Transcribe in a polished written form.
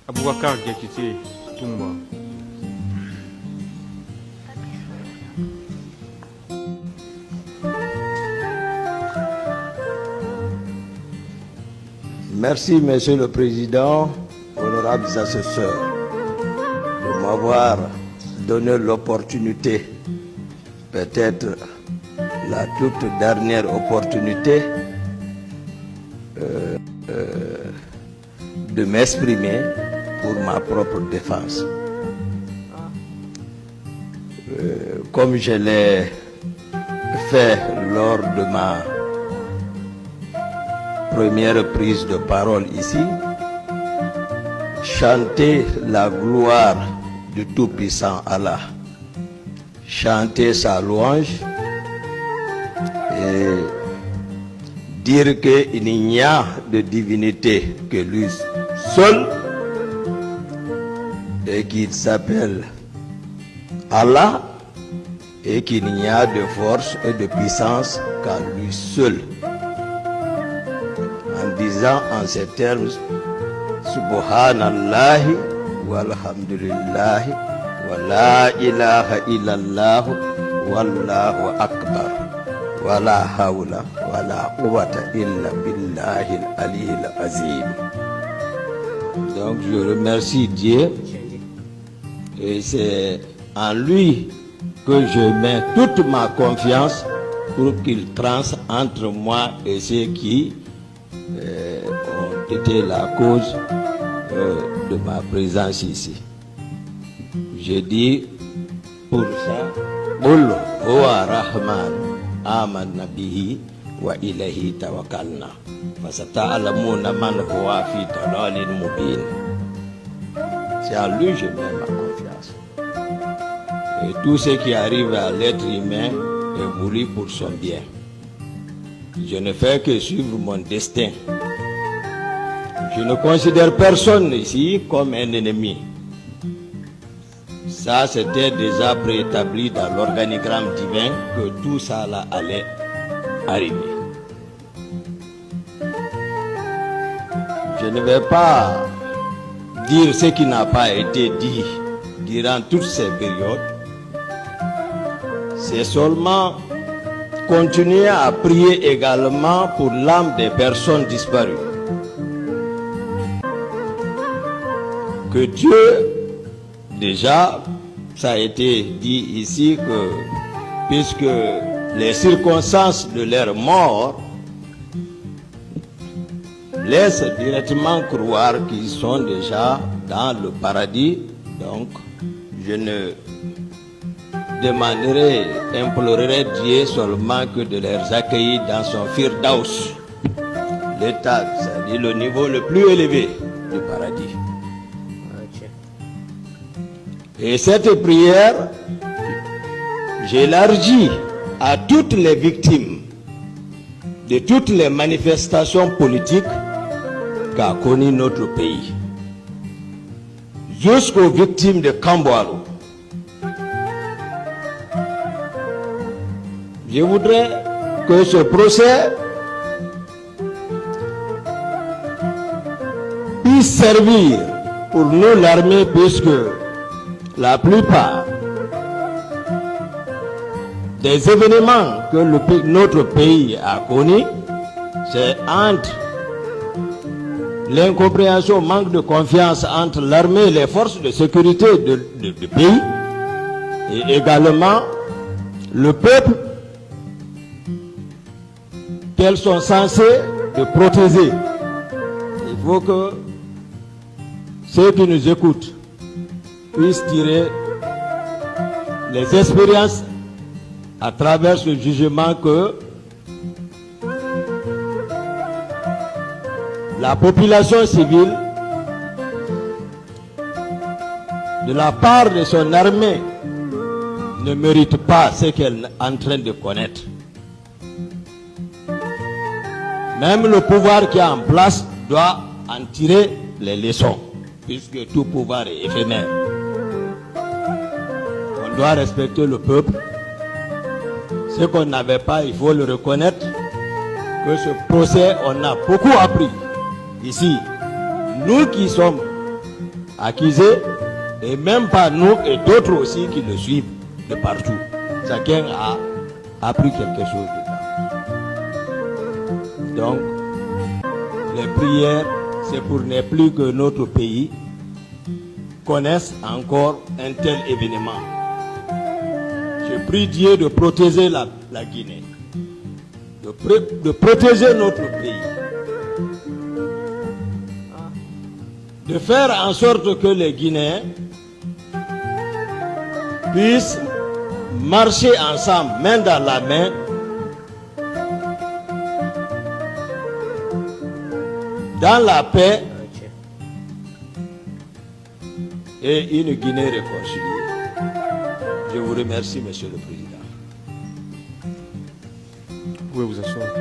Aboubacar Diakité Toumba. Merci, Monsieur le Président, honorables assesseurs, de m'avoir donné l'opportunité, peut-être la toute dernière opportunité, de m'exprimer pour ma propre défense. Comme je l'ai fait lors de ma première prise de parole ici, chanter la gloire du Tout-Puissant Allah, chanter sa louange et dire qu'il n'y a de divinité que lui seul et qu'il s'appelle Allah et qu'il n'y a de force et de puissance qu'à lui seul. En disant en ces termes, Subhanallahi walhamdulillahi wa la ilaha illallah wallahu akbar wa la hawla wa la quwwata illa billahi al-aliyyil azim. Donc je remercie Dieu et c'est en lui que je mets toute ma confiance pour qu'il tranche entre moi et ceux qui ont été la cause de ma présence ici. Je dis pour ça, Qul huwa rahman amanna bihi wa ilayhi tawakkalna fasata'lamuna man huwa fi dalalin mubin. C'est à lui que je mets ma confiance. Et tout ce qui arrive à l'être humain est voulu pour son bien. Je ne fais que suivre mon destin. Je ne considère personne ici comme un ennemi. Ça, c'était déjà préétabli dans l'organigramme divin que tout ça là allait arriver. Je ne vais pas dire ce qui n'a pas été dit durant toutes ces périodes. C'est seulement continuer à prier également pour l'âme des personnes disparues. Que Dieu, déjà, ça a été dit ici que puisque les circonstances de leur mort laissent directement croire qu'ils sont déjà dans le paradis, donc je ne demanderai, implorerai Dieu seulement que de les accueillir dans son Firdaus, l'état, c'est-à-dire le niveau le plus élevé du paradis. Et cette prière, j'élargis à toutes les victimes de toutes les manifestations politiques qu'a connu notre pays, jusqu'aux victimes de Kamboualo. Je voudrais que ce procès puisse servir pour nous l'armée, puisque la plupart des événements que notre pays a connus, c'est entre l'incompréhension, manque de confiance entre l'armée et les forces de sécurité du pays, et également le peuple qu'elles sont censées de protéger. Il faut que ceux qui nous écoutent puissent tirer les expériences à travers ce jugement que la population civile, de la part de son armée, ne mérite pas ce qu'elle est en train de connaître. Même le pouvoir qui est en place doit en tirer les leçons, puisque tout pouvoir est éphémère. On doit respecter le peuple. Ce qu'on n'avait pas, il faut le reconnaître, que ce procès, on a beaucoup appris ici. Nous qui sommes accusé, et même par nous et d'autres aussi qui le suivent de partout. Chacun a appris quelque chose dedans. Donc, les prières, c'est pour ne plus que notre pays connaisse encore un tel événement. Je prie Dieu de protéger la Guinée, de protéger notre pays, de faire en sorte que les Guinéens puissent marcher ensemble, main dans la main, dans la paix et une Guinée réconciliée. Je vous remercie, Monsieur le Président. Vous pouvez vous asseoir.